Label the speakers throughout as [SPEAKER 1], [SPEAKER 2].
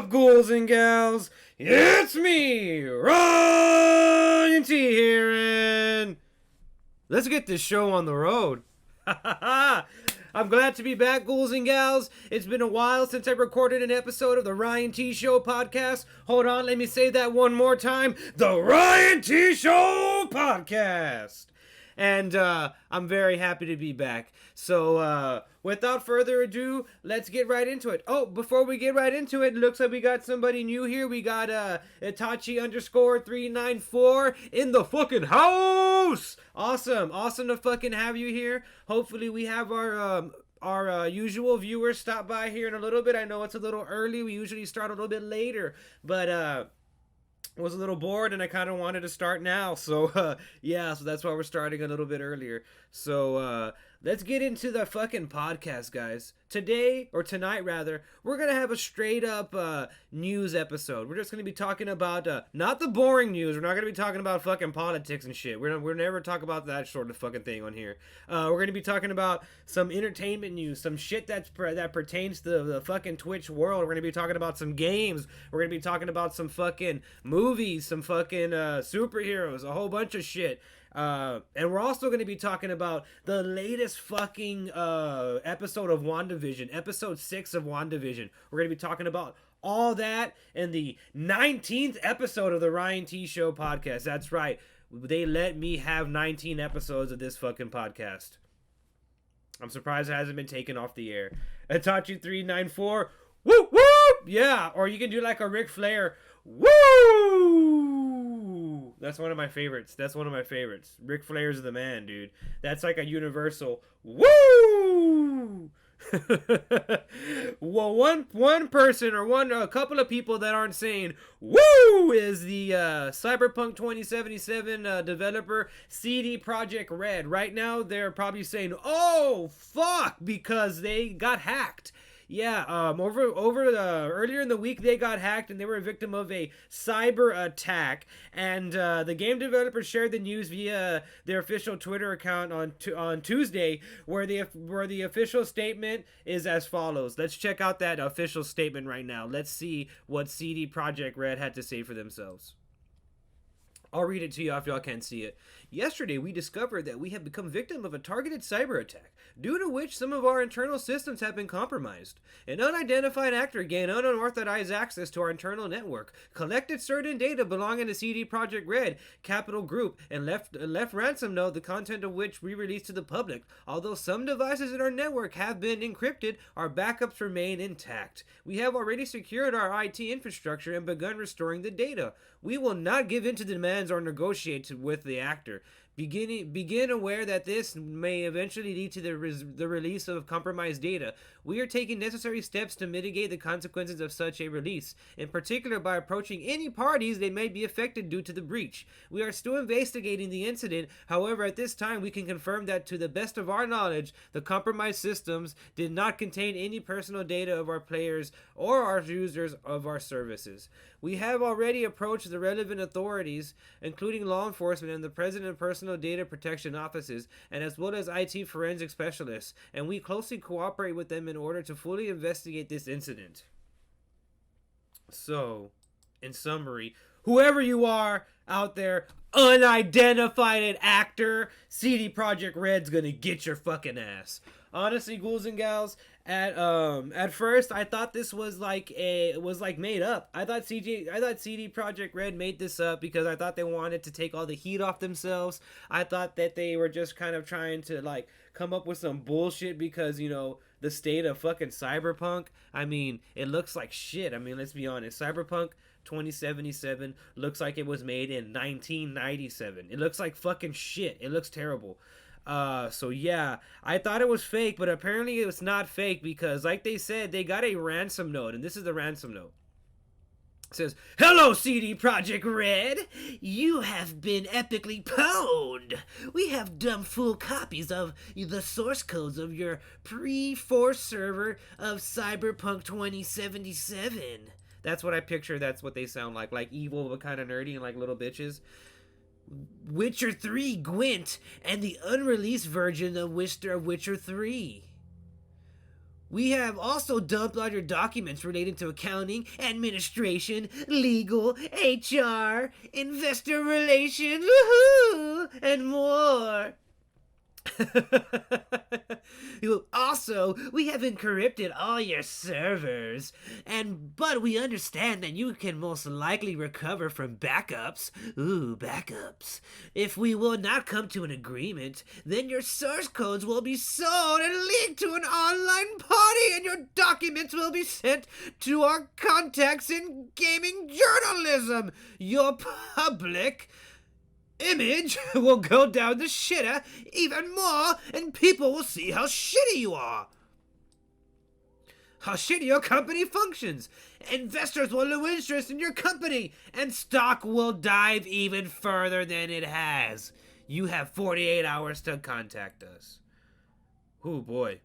[SPEAKER 1] up, ghouls and gals? It's me, Ryan.T here, and let's get this show on the road. I'm glad to be back, ghouls and gals. It's been a while since I recorded an episode of the Ryan.T Show Podcast. Hold on, let me say that one more time. The Ryan.T Show Podcast. And I'm very happy to be back. So without further ado, let's get right into it. Oh, before we get right into it, looks like we got somebody new here. We got Itachi_394 in the fucking house. Awesome to fucking have you here. Hopefully we have our usual viewers stop by here in a little bit. I know it's a little early. We usually start a little bit later, but was a little bored and I kind of wanted to start now, so yeah, so that's why we're starting a little bit earlier. So let's get into the fucking podcast, guys. Today, or tonight rather, we're gonna have a straight up news episode. We're just gonna be talking about not the boring news. We're not gonna be talking about fucking politics and shit. We're never talk about that sort of fucking thing on here. We're gonna be talking about some entertainment news, some shit that pertains to the fucking Twitch world. We're gonna be talking about some games. We're gonna be talking about some fucking movies, some fucking superheroes, a whole bunch of shit. And we're also going to be talking about the latest fucking episode of Wandavision, episode 6 of Wandavision. We're going to be talking about all that in the 19th episode of the Ryan.T Show Podcast. That's right. They let me have 19 episodes of this fucking podcast. I'm surprised it hasn't been taken off the air. Itachi394, woo woo! Yeah, or you can do like a Ric Flair, woo! That's one of my favorites. Ric Flair's the man, dude. That's like a universal woo! Well, one person or a couple of people that aren't saying woo is the Cyberpunk 2077 developer CD Projekt Red. Right now, they're probably saying, "Oh fuck," because they got hacked. Yeah, earlier in the week they got hacked and they were a victim of a cyber attack. And the game developers shared the news via their official Twitter account on Tuesday, where the official statement is as follows. Let's check out that official statement right now. Let's see what CD Projekt Red had to say for themselves. I'll read it to you if y'all can't see it. Yesterday, we discovered that we have become victim of a targeted cyber attack, due to which some of our internal systems have been compromised. An unidentified actor gained unauthorized access to our internal network, collected certain data belonging to CD Projekt Red Capital Group, and left ransom note, the content of which we released to the public. Although some devices in our network have been encrypted, our backups remain intact. We have already secured our IT infrastructure and begun restoring the data. We will not give in to demands or negotiate with the actor. Begin aware that this may eventually lead to the release of compromised data. We are taking necessary steps to mitigate the consequences of such a release, in particular by approaching any parties that may be affected due to the breach. We are still investigating the incident. However, at this time, we can confirm that to the best of our knowledge, the compromised systems did not contain any personal data of our players or our users of our services. We have already approached the relevant authorities, including law enforcement and the President Personal Data Protection Offices, and as well as IT forensic specialists, and we closely cooperate with them in order to fully investigate this incident. So, in summary, whoever you are out there, unidentified actor, CD Projekt Red's gonna get your fucking ass. Honestly, ghouls and gals, at first I thought this was like made up. I thought CD Projekt Red made this up because I thought they wanted to take all the heat off themselves. I thought that they were just kind of trying to like come up with some bullshit because, you know, the state of fucking Cyberpunk. I mean, it looks like shit. I mean, let's be honest. Cyberpunk 2077 looks like it was made in 1997. It looks like fucking shit. It looks terrible. So yeah, I thought it was fake, but apparently it's not fake because, like they said, they got a ransom note, and this is the ransom note. It says, "Hello, CD Projekt Red. You have been epically pwned. We have dumped full copies of the source codes of your pre-forced server of Cyberpunk 2077. That's what I picture. That's what they sound like evil but kind of nerdy and like little bitches. Witcher 3 Gwent and the unreleased version of Witcher 3. We have also dumped all your documents related to accounting, administration, legal, HR, investor relations, woohoo, and more. Also, we have encrypted all your servers, but we understand that you can most likely recover from backups. Ooh, backups. If we will not come to an agreement, then your source codes will be sold and leaked to an online party, and your documents will be sent to our contacts in gaming journalism. Your public image will go down the shitter even more, and people will see how shitty you are. How shitty your company functions. Investors will lose interest in your company, and stock will dive even further than it has. You have 48 hours to contact us. Oh boy,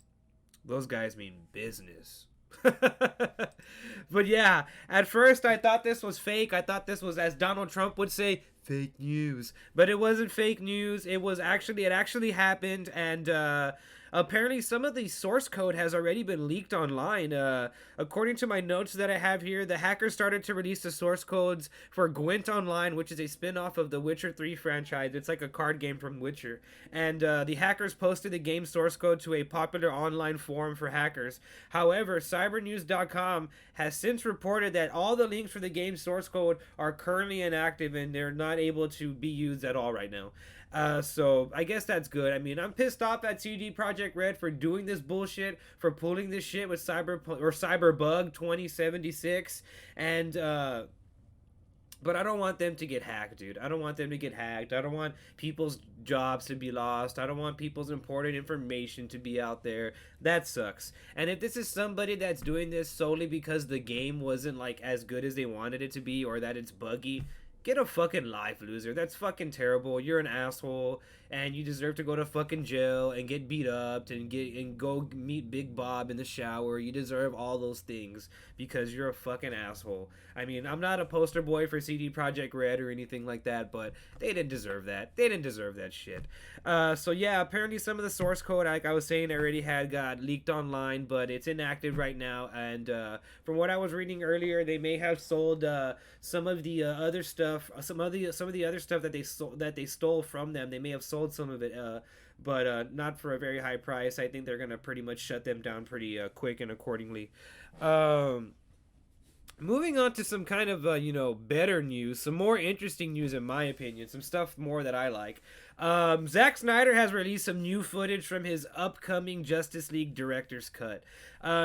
[SPEAKER 1] those guys mean business. But yeah, at first I thought this was fake. I thought this was, as Donald Trump would say, fake news. But it wasn't fake news. It actually happened, and apparently some of the source code has already been leaked online. According to my notes that I have here, the hackers started to release the source codes for Gwent Online, which is a spin-off of the Witcher 3 franchise. It's like a card game from Witcher. And the hackers posted the game source code to a popular online forum for hackers. However, cybernews.com has since reported that all the links for the game source code are currently inactive and they're not able to be used at all right now. So I guess that's good. I mean, I'm pissed off at CD Projekt Red for doing this bullshit, for pulling this shit with Cyberbug 2076, and but I don't want them to get hacked, dude. I don't want them to get hacked. I don't want people's jobs to be lost. I don't want people's important information to be out there. That sucks. And if this is somebody that's doing this solely because the game wasn't like as good as they wanted it to be, or that it's buggy, get a fucking life, loser. That's fucking terrible. You're an asshole, and you deserve to go to fucking jail and get beat up and go meet Big Bob in the shower. You deserve all those things because you're a fucking asshole. I mean, I'm not a poster boy for CD Projekt Red or anything like that, but they didn't deserve that. They didn't deserve that shit. So yeah, apparently some of the source code, like I was saying, already got leaked online, but it's inactive right now. And from what I was reading earlier, they may have sold some of the other stuff, some of the other stuff that they stole from them. They may have sold some of it, but not for a very high price. I think they're gonna pretty much shut them down pretty quick and accordingly. Moving on to some kind of better news, some more interesting news in my opinion, some stuff more that I like. Zack Snyder has released some new footage from his upcoming Justice League director's cut.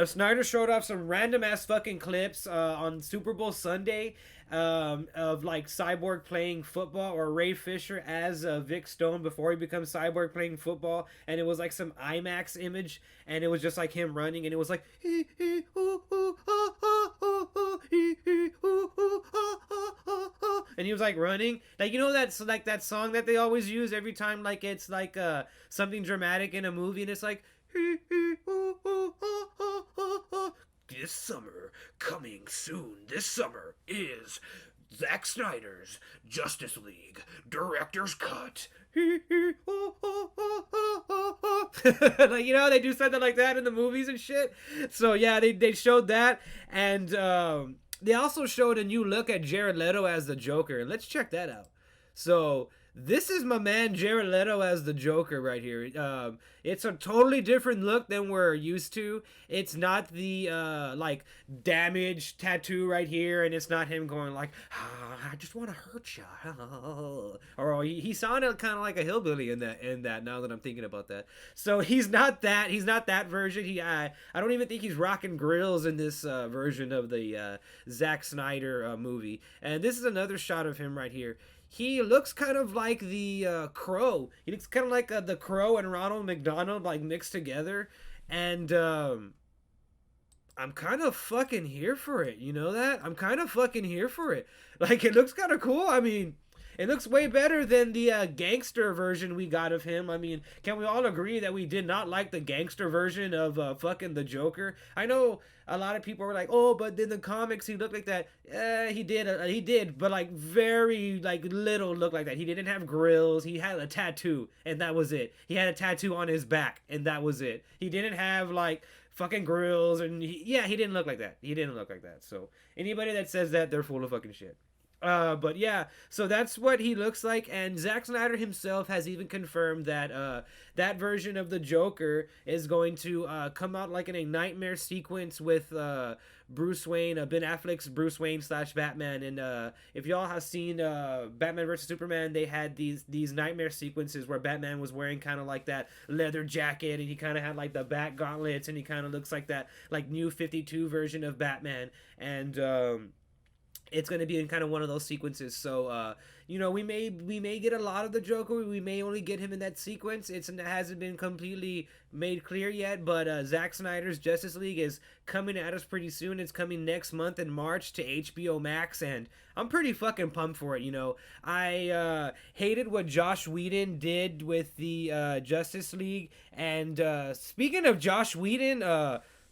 [SPEAKER 1] Snyder showed off some random ass fucking clips on Super Bowl Sunday of like Cyborg playing football, or Ray Fisher as Vic Stone before he becomes Cyborg playing football, and it was like some IMAX image, and it was just like him running, and it was like and he was like running, like, you know, that's like that song that they always use every time like it's like something dramatic in a movie, and it's like this summer, coming soon this summer, is Zack Snyder's Justice League Director's Cut. Like, you know, they do something like that in the movies and shit. So yeah, they showed that, and they also showed a new look at Jared Leto as the Joker. Let's check that out. So this is my man Jared Leto as the Joker right here. It's a totally different look than we're used to. It's not the like damaged tattoo right here, and it's not him going like, I just want to hurt you. Or he sounded kind of like a hillbilly in that. Now that I'm thinking about that, so he's not that version. I don't even think he's rocking grills in this version of the Zack Snyder movie. And this is another shot of him right here. He looks kind of like the Crow. He looks kind of like the Crow and Ronald McDonald, like, mixed together. And I'm kind of fucking here for it. You know that? I'm kind of fucking here for it. Like, it looks kind of cool. I mean, it looks way better than the gangster version we got of him. I mean, can we all agree that we did not like the gangster version of fucking the Joker? I know a lot of people were like, oh, but in the comics he looked like that. He did, but like very like little look like that. He didn't have grills. He had a tattoo, and that was it. He had a tattoo on his back, and that was it. He didn't have like fucking grills, and he didn't look like that. He didn't look like that. So anybody that says that, they're full of fucking shit. But yeah, so that's what he looks like, and Zack Snyder himself has even confirmed that that version of the Joker is going to come out like in a nightmare sequence with Bruce Wayne, Ben Affleck's Bruce Wayne / Batman. And if y'all have seen Batman vs Superman, they had these nightmare sequences where Batman was wearing kind of like that leather jacket, and he kind of had like the bat gauntlets, and he kind of looks like that like new 52 version of Batman. And it's going to be in kind of one of those sequences. So, we may get a lot of the Joker. We may only get him in that sequence. It hasn't been completely made clear yet, but Zack Snyder's Justice League is coming at us pretty soon. It's coming next month in March to HBO Max, and I'm pretty fucking pumped for it. I hated what Josh Whedon did with the Justice League. And speaking of Josh Whedon,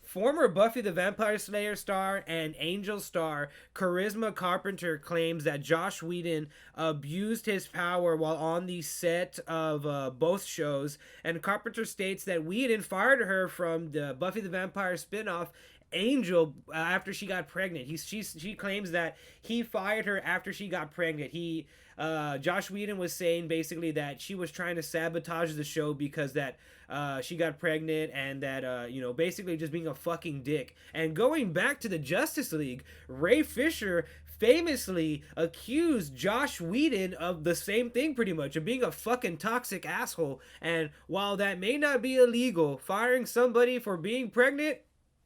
[SPEAKER 1] former Buffy the Vampire Slayer star and Angel star Charisma Carpenter claims that Josh Whedon abused his power while on the set of both shows. And Carpenter states that Whedon fired her from the Buffy the Vampire spinoff Angel after she got pregnant. She claims that he fired her after she got pregnant. Josh Whedon was saying basically that she was trying to sabotage the show because that she got pregnant, and that basically just being a fucking dick. And going back to the Justice League, Ray Fisher famously accused Josh Whedon of the same thing, pretty much, of being a fucking toxic asshole. And while that may not be illegal, firing somebody for being pregnant,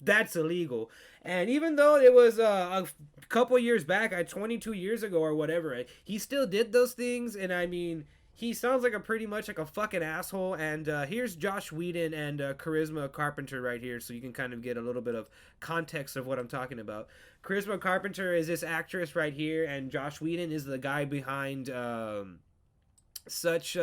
[SPEAKER 1] that's illegal. And even though it was a couple years back, 22 years ago or whatever, he still did those things. And I mean, he sounds like pretty much like a fucking asshole. And here's Josh Whedon and Charisma Carpenter right here, so you can kind of get a little bit of context of what I'm talking about. Charisma Carpenter is this actress right here, and Josh Whedon is the guy behind such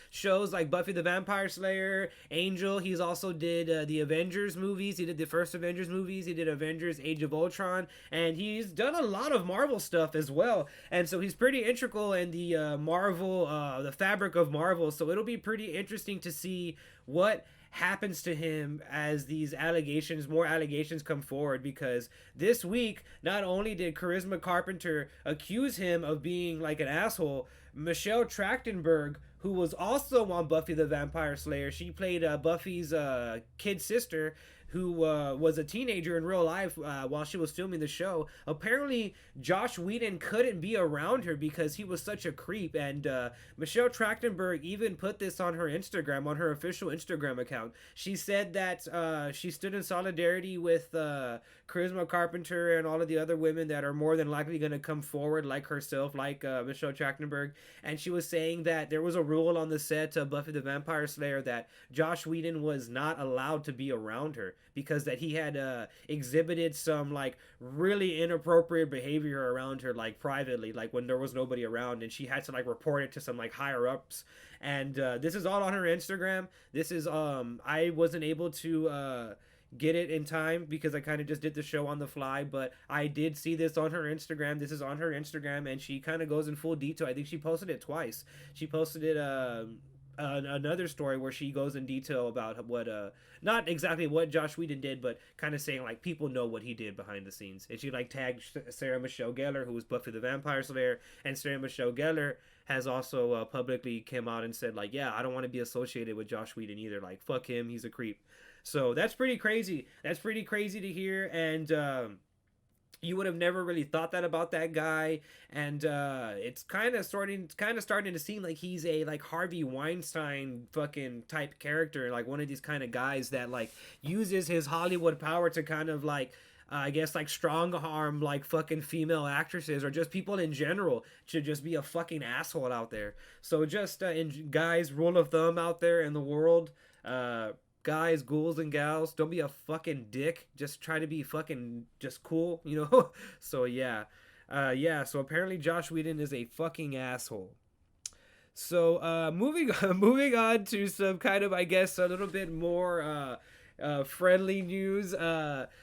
[SPEAKER 1] shows like Buffy the Vampire Slayer, Angel. He's also did the Avengers movies. He did the first Avengers movies. He did Avengers Age of Ultron, and he's done a lot of Marvel stuff as well. And so he's pretty integral in the Marvel, the fabric of Marvel. So it'll be pretty interesting to see what happens to him as more allegations come forward, because this week not only did Charisma Carpenter accuse him of being like an asshole, Michelle Trachtenberg, who was also on Buffy the Vampire Slayer, she played Buffy's kid sister, who was a teenager in real life while she was filming the show. Apparently, Josh Whedon couldn't be around her because he was such a creep. And Michelle Trachtenberg even put this on her Instagram, on her official Instagram account. She said that she stood in solidarity with Charisma Carpenter and all of the other women that are more than likely going to come forward like herself, like Michelle Trachtenberg. And she was saying that there was a rule on the set of Buffy the Vampire Slayer that Josh Whedon was not allowed to be around her, because that he had exhibited some like really inappropriate behavior around her, like privately, like when there was nobody around, and she had to like report it to some like higher ups. And this is all on her Instagram. This is I wasn't able to get it in time because I kind of just did the show on the fly, but I did see this on her Instagram. This is on her Instagram, and she kind of goes in full detail. I think she posted it twice. She posted it another story where she goes in detail about what not exactly what Josh Whedon did, but kind of saying like people know what he did behind the scenes. And she like tagged Sarah Michelle Gellar, who was Buffy the Vampire Slayer, and Sarah Michelle Gellar has also publicly came out and said like, yeah, I don't want to be associated with Josh Whedon either, like fuck him, he's a creep. So that's pretty crazy. That's pretty crazy to hear. And you would have never really thought that about that guy. And it's kind of starting to seem like he's a like Harvey Weinstein fucking type character, like one of these kind of guys that like uses his Hollywood power to kind of like I guess like strong arm like fucking female actresses or just people in general to just be a fucking asshole out there. So just guys, rule of thumb out there in the world, guys, ghouls and gals, don't be a fucking dick. Just try to be fucking just cool, you know? So yeah. So apparently Josh Whedon is a fucking asshole. So moving on to some kind of, I guess, a little bit more friendly news.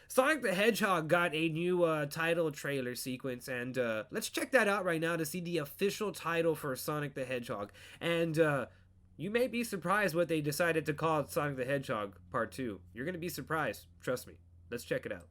[SPEAKER 1] Sonic the Hedgehog got a new title trailer sequence, and let's check that out right now to see the official title for Sonic the Hedgehog. And You may be surprised what they decided to call Sonic the Hedgehog Part 2. You're going to be surprised. Trust me. Let's check it out.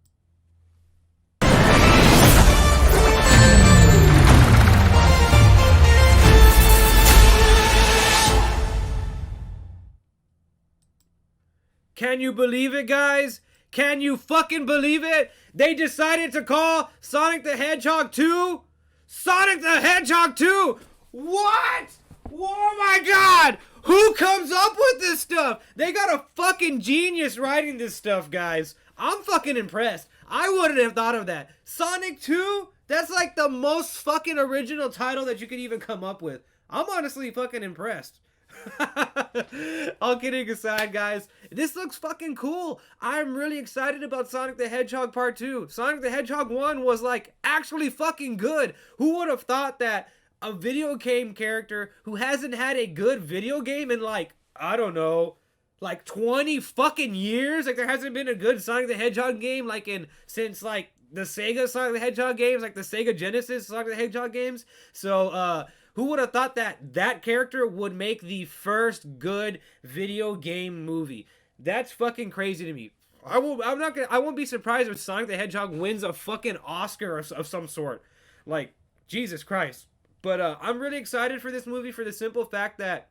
[SPEAKER 1] Can you believe it, guys? Can you fucking believe it? They decided to call Sonic the Hedgehog 2 Sonic the Hedgehog 2! What? Oh my god! Who comes up with this stuff? They got a fucking genius writing this stuff, guys. I'm fucking impressed. I wouldn't have thought of that. Sonic 2? That's like the most fucking original title that you could even come up with. I'm honestly fucking impressed. All kidding aside, guys, this looks fucking cool. I'm really excited about Sonic the Hedgehog Part 2. Sonic the Hedgehog 1 was like actually fucking good. Who would have thought that a video game character who hasn't had a good video game in like, I don't know, like 20 fucking years? Like there hasn't been a good Sonic the Hedgehog game like since like the Sega Sonic the Hedgehog games, like the Sega Genesis Sonic the Hedgehog games. So who would have thought that that character would make the first good video game movie? That's fucking crazy to me. I won't be surprised if Sonic the Hedgehog wins a fucking Oscar of some sort. Like, Jesus Christ. But I'm really excited for this movie for the simple fact that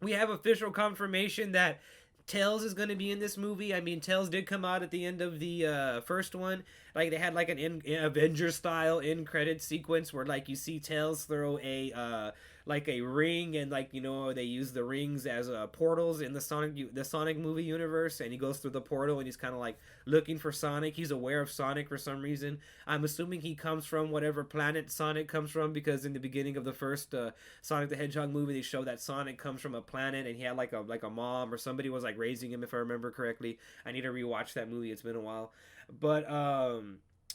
[SPEAKER 1] we have official confirmation that Tails is going to be in this movie. I mean, Tails did come out at the end of the first one. Like, they had, like, an Avengers-style end-credit sequence where, like, you see Tails throw a ring, and, like, you know, they use the rings as portals in the Sonic movie universe, and he goes through the portal, and he's kind of, like, looking for Sonic. He's aware of Sonic for some reason. I'm assuming he comes from whatever planet Sonic comes from, because in the beginning of the first Sonic the Hedgehog movie, they show that Sonic comes from a planet, and he had, like a mom, or somebody was, like, raising him, if I remember correctly. I need to rewatch that movie. It's been a while. But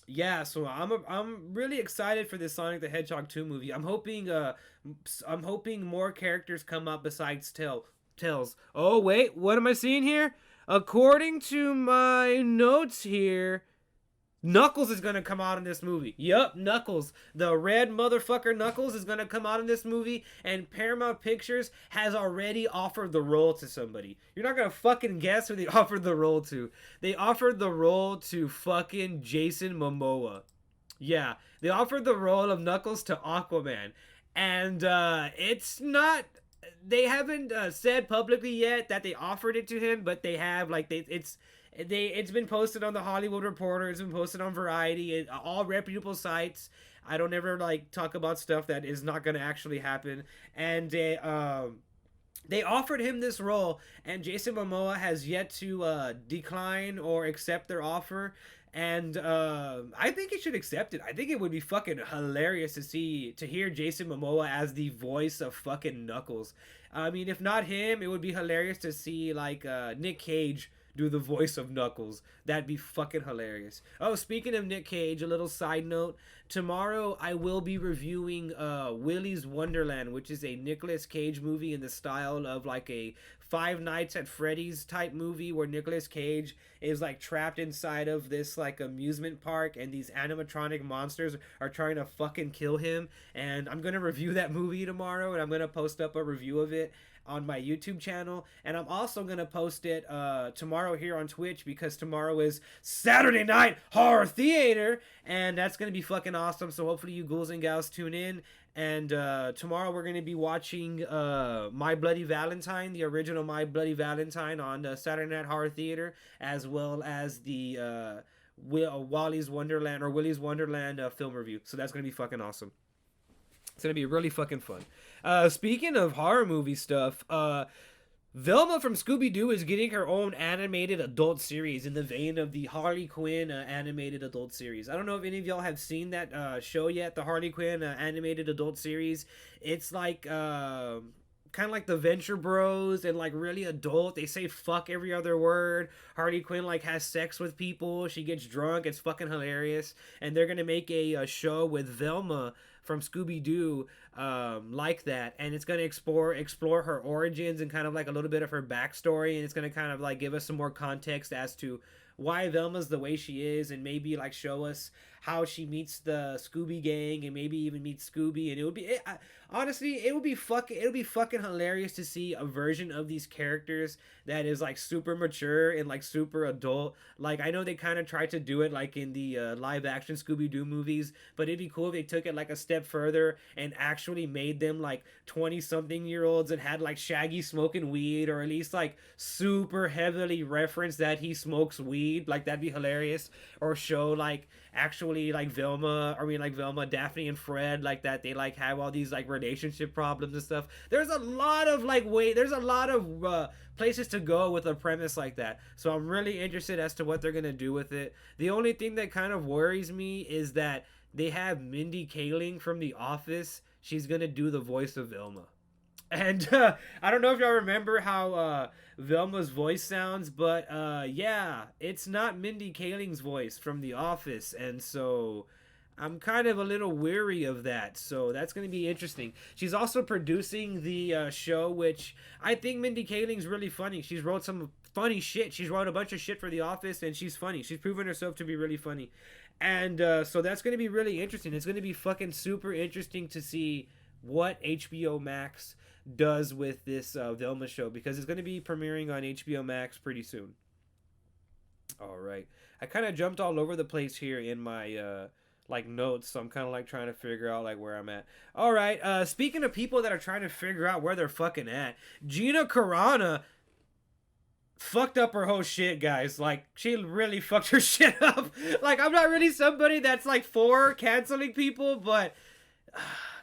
[SPEAKER 1] yeah, so I'm really excited for this Sonic the Hedgehog 2 movie. I'm hoping more characters come up besides Tails. Oh wait, what am I seeing here? According to my notes here, Knuckles is gonna come out in this movie. Yup, Knuckles. The red motherfucker Knuckles is gonna come out in this movie, and Paramount Pictures has already offered the role to somebody. You're not gonna fucking guess who they offered the role to. They offered the role to fucking Jason Momoa. Yeah, they offered the role of Knuckles to Aquaman. And it's not... They haven't said publicly yet that they offered it to him, but they have, like, it's been posted on the Hollywood Reporter. It's been posted on Variety, all reputable sites. I don't ever like talk about stuff that is not going to actually happen. And they offered him this role, and Jason Momoa has yet to decline or accept their offer. And I think he should accept it. I think it would be fucking hilarious to hear Jason Momoa as the voice of fucking Knuckles. I mean, if not him, it would be hilarious to see like Nick Cage do the voice of Knuckles. That'd be fucking hilarious. Oh, speaking of Nick Cage, a little side note. Tomorrow I will be reviewing Willy's Wonderland, which is a Nicolas Cage movie in the style of like a Five Nights at Freddy's type movie where Nicolas Cage is like trapped inside of this like amusement park, and these animatronic monsters are trying to fucking kill him. And I'm gonna review that movie tomorrow, and I'm gonna post up a review of it on my YouTube channel, and I'm also gonna post it tomorrow here on Twitch, because tomorrow is Saturday Night Horror Theater, and that's gonna be fucking awesome. So hopefully you ghouls and gals tune in. And tomorrow we're gonna be watching My Bloody Valentine, the original My Bloody Valentine, on Saturday Night Horror Theater, as well as the Willy's Wonderland film review. So that's gonna be fucking awesome. It's gonna be really fucking fun. Speaking of horror movie stuff, Velma from Scooby-Doo is getting her own animated adult series in the vein of the Harley Quinn animated adult series. I don't know if any of y'all have seen that show yet, the Harley Quinn animated adult series. It's like kind of like the Venture Bros, and like really adult. They say fuck every other word. Harley Quinn like has sex with people. She gets drunk. It's fucking hilarious. And they're gonna make a show with Velma from Scooby-Doo like that, and it's going to explore her origins and kind of like a little bit of her backstory, and it's going to kind of like give us some more context as to why Velma's the way she is, and maybe like show us how she meets the Scooby gang, and maybe even meet Scooby. And it would be honestly, it would be fucking hilarious to see a version of these characters that is like super mature and like super adult. Like, I know they kind of tried to do it like in the live action Scooby-Doo movies, but it'd be cool if they took it like a step further and actually made them like 20 something year olds and had like Shaggy smoking weed, or at least like super heavily reference that he smokes weed. Like, that'd be hilarious. Or show like actually like Velma, Daphne and Fred, like that they like have all these like relationship problems and stuff. There's a lot of places to go with a premise like that. So I'm really interested as to what they're gonna do with it. The only thing that kind of worries me is that they have Mindy Kaling from The Office. She's gonna do the voice of Velma. And I don't know if y'all remember how Velma's voice sounds, but yeah, it's not Mindy Kaling's voice from The Office, and so I'm kind of a little weary of that. So that's going to be interesting. She's also producing the show, which I think Mindy Kaling's really funny. She's wrote some funny shit. She's wrote a bunch of shit for The Office, and she's funny. She's proven herself to be really funny. And so that's going to be really interesting. It's going to be fucking super interesting to see what HBO Max does with this Velma show, because it's going to be premiering on HBO Max pretty soon. All right. I kind of jumped all over the place here in my like notes, so I'm kind of like trying to figure out like where I'm at. All right. Speaking of people that are trying to figure out where they're fucking at, Gina Carano fucked up her whole shit, guys. Like, she really fucked her shit up. Like, I'm not really somebody that's like for canceling people, but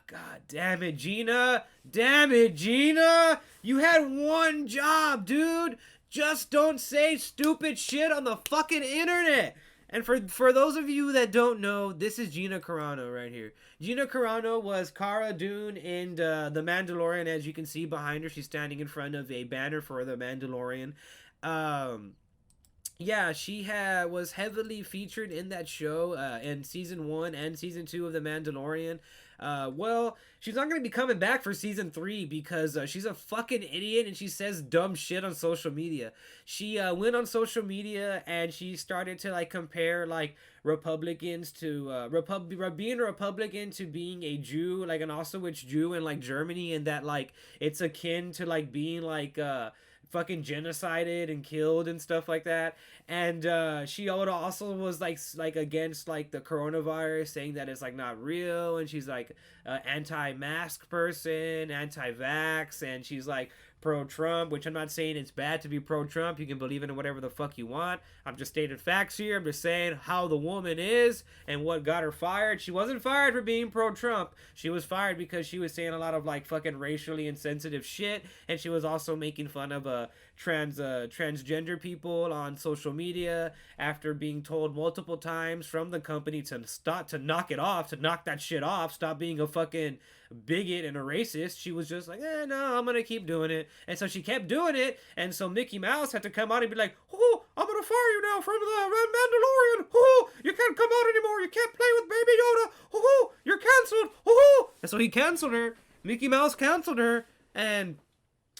[SPEAKER 1] God damn it, Gina. Damn it, Gina. You had one job, dude. Just don't say stupid shit on the fucking internet. And for those of you that don't know, this is Gina Carano right here. Gina Carano was Cara Dune in The Mandalorian. As you can see behind her, she's standing in front of a banner for The Mandalorian. Yeah, she was heavily featured in that show in season 1 and season 2 of The Mandalorian. Well, she's not going to be coming back for season 3 because she's a fucking idiot and she says dumb shit on social media. She went on social media and she started to like compare like Republicans to being a Republican to being a Jew, like an Auschwitz Jew in like Germany, and that like it's akin to like being like fucking genocided and killed and stuff like that. And she also was like against like the coronavirus, saying that it's like not real, and she's like anti-mask person, anti-vax, and she's like pro-Trump, which I'm not saying it's bad to be pro-Trump. You can believe in whatever the fuck you want. I'm just stating facts here. I'm just saying how the woman is and what got her fired. She wasn't fired for being pro-Trump. She was fired because she was saying a lot of like fucking racially insensitive shit, and she was also making fun of transgender people on social media after being told multiple times from the company to knock that shit off, stop being a fucking bigot and a racist. She was just like, no, I'm gonna keep doing it. And so she kept doing it, and so Mickey Mouse had to come out and be like, oh, I'm gonna fire you now from the Mandalorian. Oh, you can't come out anymore. You can't play with Baby Yoda. Oh, you're canceled. Oh, and so he canceled her. Mickey Mouse canceled her, and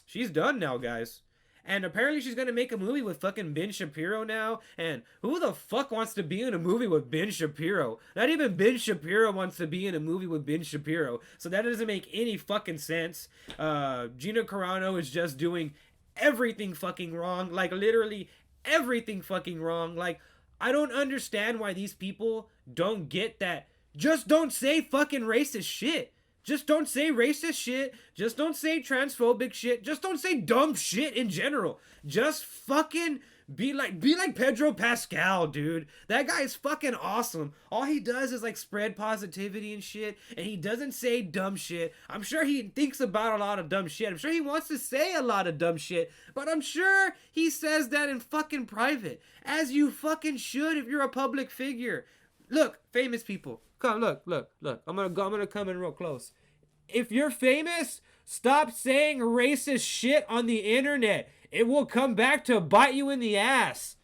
[SPEAKER 1] she's done now, guys. And apparently she's going to make a movie with fucking Ben Shapiro now. And who the fuck wants to be in a movie with Ben Shapiro? Not even Ben Shapiro wants to be in a movie with Ben Shapiro. So that doesn't make any fucking sense. Gina Carano is just doing everything fucking wrong. Like, literally everything fucking wrong. Like, I don't understand why these people don't get that. Just don't say fucking racist shit. Just don't say racist shit. Just don't say transphobic shit. Just don't say dumb shit in general. Just fucking be like Pedro Pascal, dude. That guy is fucking awesome. All he does is like spread positivity and shit, and he doesn't say dumb shit. I'm sure he thinks about a lot of dumb shit. I'm sure he wants to say a lot of dumb shit, but I'm sure he says that in fucking private, as you fucking should if you're a public figure. Look, famous people. Come, look. I'm gonna come in real close. If you're famous, stop saying racist shit on the internet. It will come back to bite you in the ass.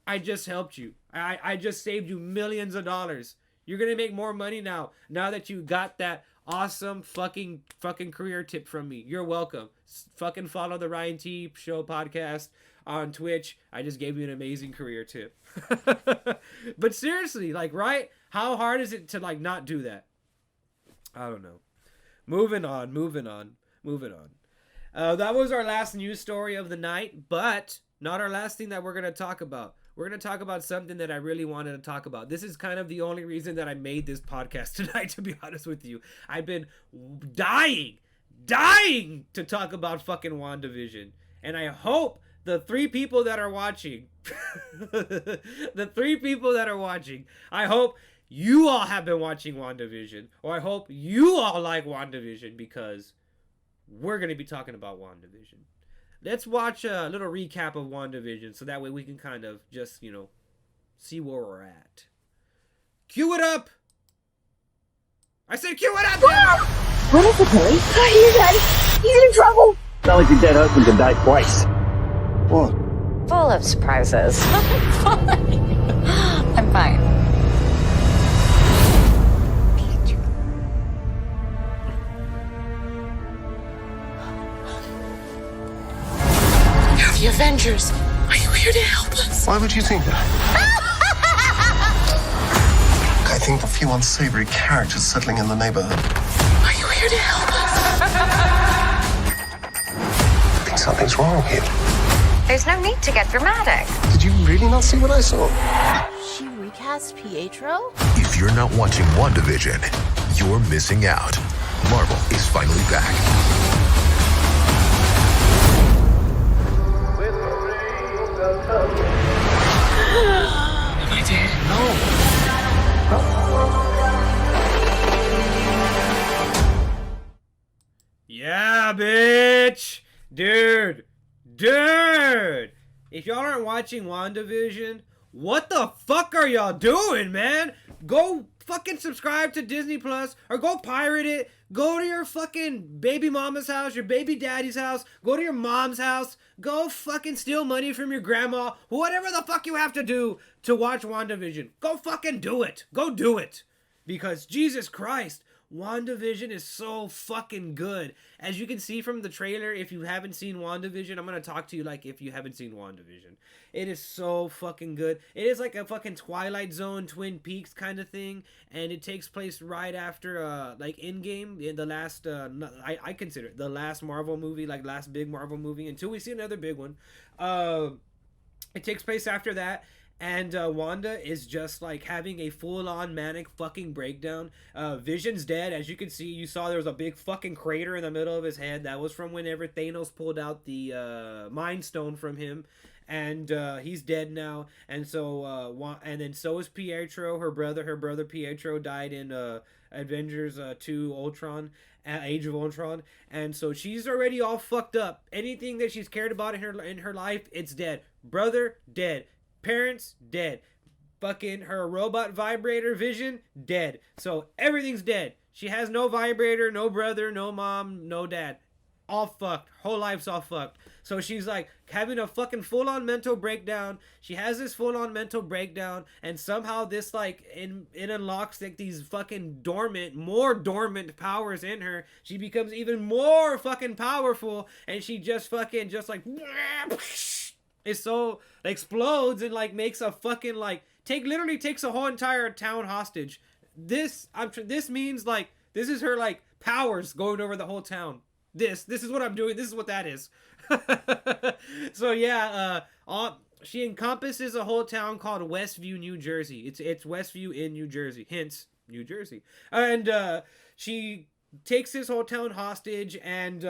[SPEAKER 1] I just helped you. I just saved you millions of dollars. You're gonna make more money now that you got that awesome fucking career tip from me. You're welcome. Fucking follow the Ryan.T Show Podcast on Twitch, I just gave you an amazing career tip. But seriously, like, right? How hard is it to, like, not do that? I don't know. Moving on. That was our last news story of the night, but not our last thing that we're going to talk about. We're going to talk about something that I really wanted to talk about. This is kind of the only reason that I made this podcast tonight, to be honest with you. I've been dying to talk about fucking WandaVision. And I hope the 3 people that are watching, I hope you all have been watching WandaVision, or I hope you all like WandaVision, because we're going to be talking about WandaVision. Let's watch a little recap of WandaVision, so that way we can kind of just, see where we're at. Cue it up! I said cue it up!
[SPEAKER 2] What is it, Billy? He's dead! He's in trouble!
[SPEAKER 3] Not like your dead husband can die twice.
[SPEAKER 2] What?
[SPEAKER 4] Full of surprises. I'm fine.
[SPEAKER 5] You're the Avengers. Are you here to help us?
[SPEAKER 6] Why would you think that? I think a few unsavory characters settling in the neighborhood.
[SPEAKER 5] Are you here to help us?
[SPEAKER 6] I think something's wrong here.
[SPEAKER 4] There's no need to get dramatic.
[SPEAKER 6] Did you really not see what I saw?
[SPEAKER 5] She recast Pietro?
[SPEAKER 7] If you're not watching WandaVision, you're missing out. Marvel is finally back.
[SPEAKER 5] Am I dead?
[SPEAKER 1] Yeah, bitch! Dude! If y'all aren't watching WandaVision, what the fuck are y'all doing, man? Go fucking subscribe to Disney Plus, or go pirate it. Go to your fucking baby mama's house, your baby daddy's house. Go to your mom's house. Go fucking steal money from your grandma. Whatever the fuck you have to do to watch WandaVision. Go fucking do it. Go do it. Because Jesus Christ, WandaVision is so fucking good. As you can see from the trailer, if you haven't seen WandaVision, I'm going to talk to you like if you haven't seen WandaVision. It is so fucking good. It is like a fucking Twilight Zone, Twin Peaks kind of thing. And it takes place right after, like, Endgame. In the last, I consider it the last Marvel movie, like last big Marvel movie, until we see another big one. It takes place after that. And Wanda is just like having a full-on manic fucking breakdown. Vision's dead. As you can see, you saw there was a big fucking crater in the middle of his head. That was from whenever Thanos pulled out the Mind Stone from him. And he's dead now. And so, and then so is Pietro, her brother Pietro died in Avengers 2 Ultron, Age of Ultron. And so she's already all fucked up. Anything that she's cared about in her life, it's dead. Brother, dead. Parents, dead. Fucking her robot vibrator Vision, dead. So everything's dead. She has no vibrator, no brother, no mom, no dad. All fucked. Whole life's all fucked. So she's like having a fucking full-on mental breakdown. She has this full-on mental breakdown, and somehow this like it unlocks like these fucking more dormant powers in her. She becomes even more fucking powerful, and she just fucking like it so explodes and like makes a fucking like literally takes a whole entire town hostage. This means like this is her like powers going over the whole town. This is what I'm doing. This is what that is. So yeah, she encompasses a whole town called Westview, New Jersey. It's Westview in New Jersey, hence New Jersey. And she takes this whole town hostage, and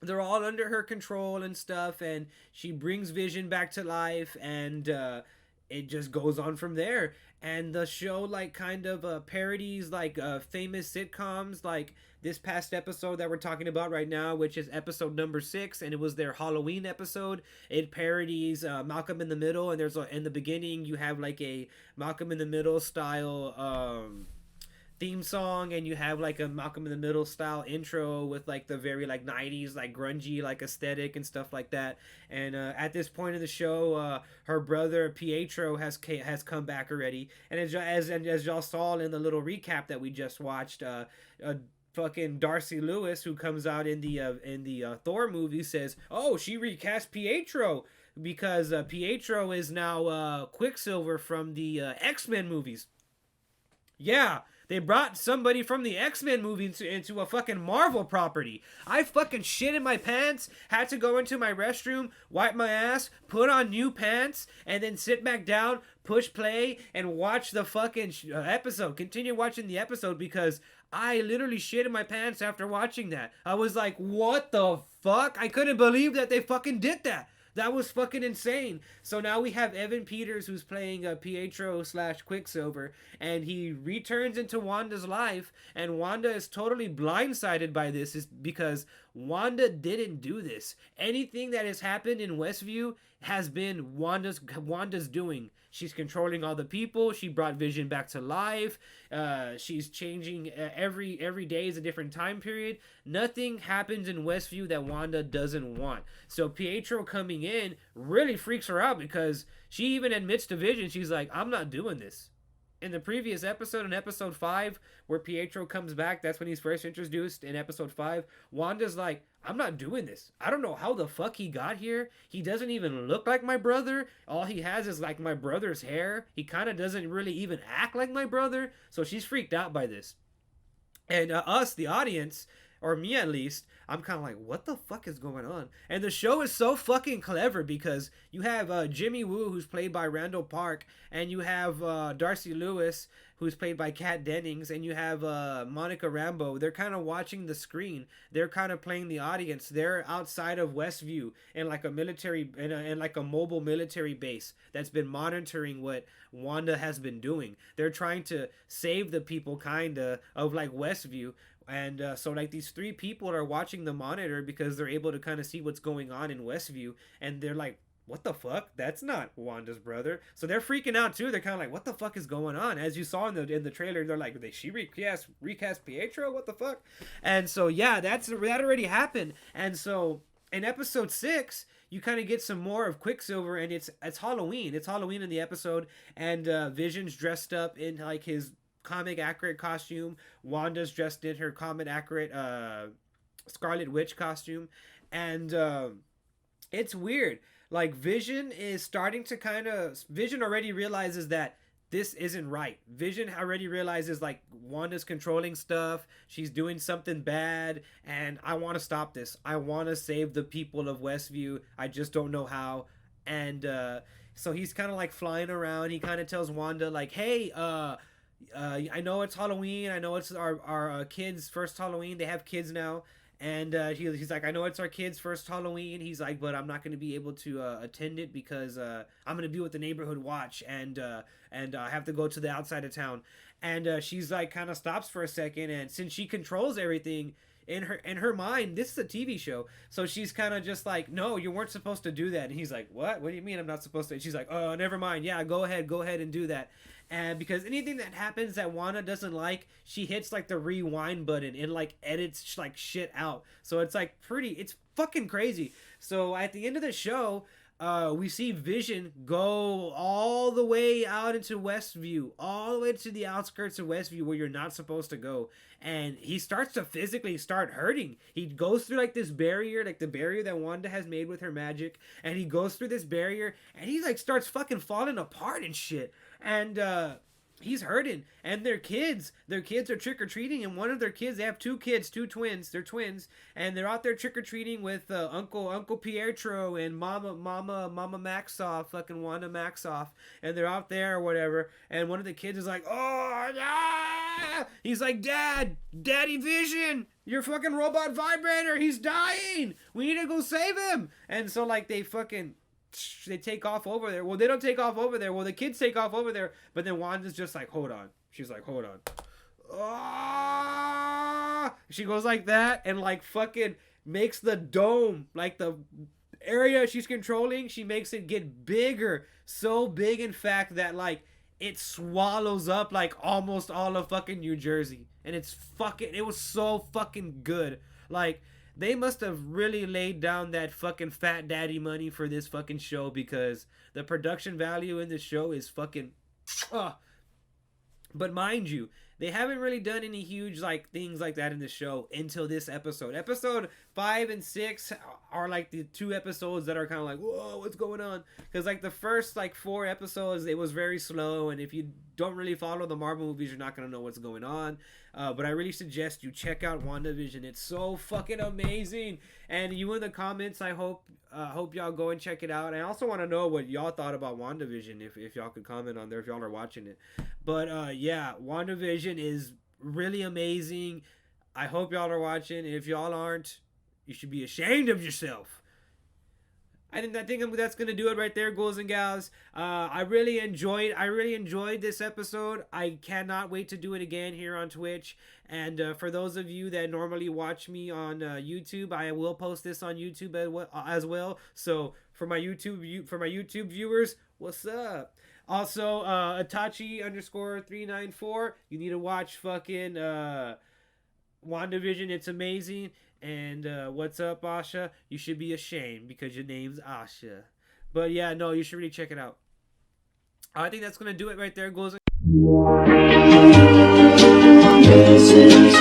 [SPEAKER 1] they're all under her control and stuff, and she brings Vision back to life, and it just goes on from there. And the show like kind of parodies like famous sitcoms, like this past episode that we're talking about right now, which is episode number 6, and it was their Halloween episode. It parodies Malcolm in the Middle, and there's in the beginning you have like a Malcolm in the Middle style theme song, and you have like a Malcolm in the Middle style intro with like the very like 90s like grungy like aesthetic and stuff like that. And at this point in the show, her brother Pietro has come back already, and as y'all saw in the little recap that we just watched, fucking Darcy Lewis, who comes out in the Thor movie, says, "Oh, she recast Pietro because Pietro is now Quicksilver from the X-Men movies." Yeah, they brought somebody from the X-Men movie into a fucking Marvel property. I fucking shit in my pants, had to go into my restroom, wipe my ass, put on new pants, and then sit back down, push play, and watch the fucking episode. Continue watching the episode because I literally shit in my pants after watching that. I was like, what the fuck? I couldn't believe that they fucking did that. That was fucking insane. So now we have Evan Peters, who's playing Pietro / Quicksilver, and he returns into Wanda's life, and Wanda is totally blindsided by this, is because Wanda didn't do this. Anything that has happened in Westview has been Wanda's doing. She's controlling all the people. She brought Vision back to life. She's changing every day is a different time period. Nothing happens in Westview that Wanda doesn't want. So Pietro coming in really freaks her out because she even admits to Vision, she's like, I'm not doing this. In the previous episode, in episode 5, where Pietro comes back, that's when he's first introduced in episode 5, Wanda's like, I'm not doing this. I don't know how the fuck he got here. He doesn't even look like my brother. All he has is like my brother's hair. He kind of doesn't really even act like my brother. So she's freaked out by this. And us, the audience, or me at least, I'm kind of like, what the fuck is going on? And the show is so fucking clever because you have Jimmy Woo, who's played by Randall Park, and you have Darcy Lewis, who's played by Kat Dennings, and you have Monica Rambeau. They're kind of watching the screen. They're kind of playing the audience. They're outside of Westview in like a military, in like a mobile military base that's been monitoring what Wanda has been doing. They're trying to save the people kind of like Westview. And so like these 3 people are watching the monitor because they're able to kind of see what's going on in Westview, and they're like, what the fuck? That's not Wanda's brother. So they're freaking out too. They're kind of like, what the fuck is going on? As you saw in the trailer, they're like, she recast Pietro? What the fuck? And so yeah, that already happened. And so in episode 6, you kind of get some more of Quicksilver, and it's Halloween. It's Halloween in the episode, and Vision's dressed up in like his comic accurate costume. Wanda's dressed in her comic accurate Scarlet Witch costume, and it's weird. Like Vision is starting to Vision already realizes that this isn't right. Vision already realizes like Wanda's controlling stuff. She's doing something bad, and I want to stop this. I want to save the people of Westview. I just don't know how. And so he's kind of like flying around. He kind of tells Wanda like, hey, I know it's Halloween. I know it's our kids' first Halloween. They have kids now. And he's like, I know it's our kids' first Halloween. He's like, but I'm not going to be able to attend it because I'm going to be with the neighborhood watch. And I have to go to the outside of town. And she's like, kind of stops for a second. And since she controls everything in her mind, this is a TV show. So she's kind of just like, no, you weren't supposed to do that. And he's like, what? What do you mean I'm not supposed to? And she's like, oh, never mind. Yeah, go ahead and do that. And because anything that happens that Wanda doesn't like, she hits like the rewind button and like edits like shit out. So it's like it's fucking crazy. So at the end of the show, we see Vision go all the way out into Westview, all the way to the outskirts of Westview where you're not supposed to go. And he starts to physically start hurting. He goes through like this barrier, like the barrier that Wanda has made with her magic. And he goes through this barrier and he like starts fucking falling apart and shit. And he's hurting. And their kids are trick-or-treating, and one of their kids, they have 2 kids, 2 twins, they're twins, and they're out there trick-or-treating with Uncle Pietro and Mama Maxoff, fucking Wanda Maxoff, and they're out there or whatever, and one of the kids is like, oh, yeah! He's like, Daddy Vision, your fucking robot vibrator, he's dying! We need to go save him! And so, like, they take off over there. Well, they don't take off over there. Well, the kids take off over there. But then Wanda's just like, hold on. She's like, hold on. Ah! She goes like that and like fucking makes the dome, like the area she's controlling, she makes it get bigger. So big, in fact, that like it swallows up like almost all of fucking New Jersey. And it was so fucking good. Like, they must have really laid down that fucking fat daddy money for this fucking show, because the production value in this show is fucking... But mind you, They haven't really done any huge like things like that in the show until this episode. Episode 5 and 6 are like the 2 episodes that are kind of like, whoa, what's going on? Because like the first like 4 episodes, it was very slow, and if you don't really follow the Marvel movies, you're not gonna know what's going on. But I really suggest you check out WandaVision. It's so fucking amazing. And you in the comments, I hope y'all go and check it out. I also want to know what y'all thought about WandaVision, if y'all could comment on there if y'all are watching it. But yeah, WandaVision is really amazing. I hope y'all are watching. If y'all aren't, you should be ashamed of yourself. I think that's gonna do it right there, ghouls and gals. I really enjoyed this episode. I cannot wait to do it again here on Twitch. And for those of you that normally watch me on YouTube, I will post this on YouTube as well. So for my YouTube viewers, what's up? Also, Itachi_394. You need to watch fucking WandaVision. It's amazing. And what's up, Asha? You should be ashamed because your name's Asha. But yeah, no, you should really check it out. I think that's gonna do it right there, ghouls.
[SPEAKER 2] This is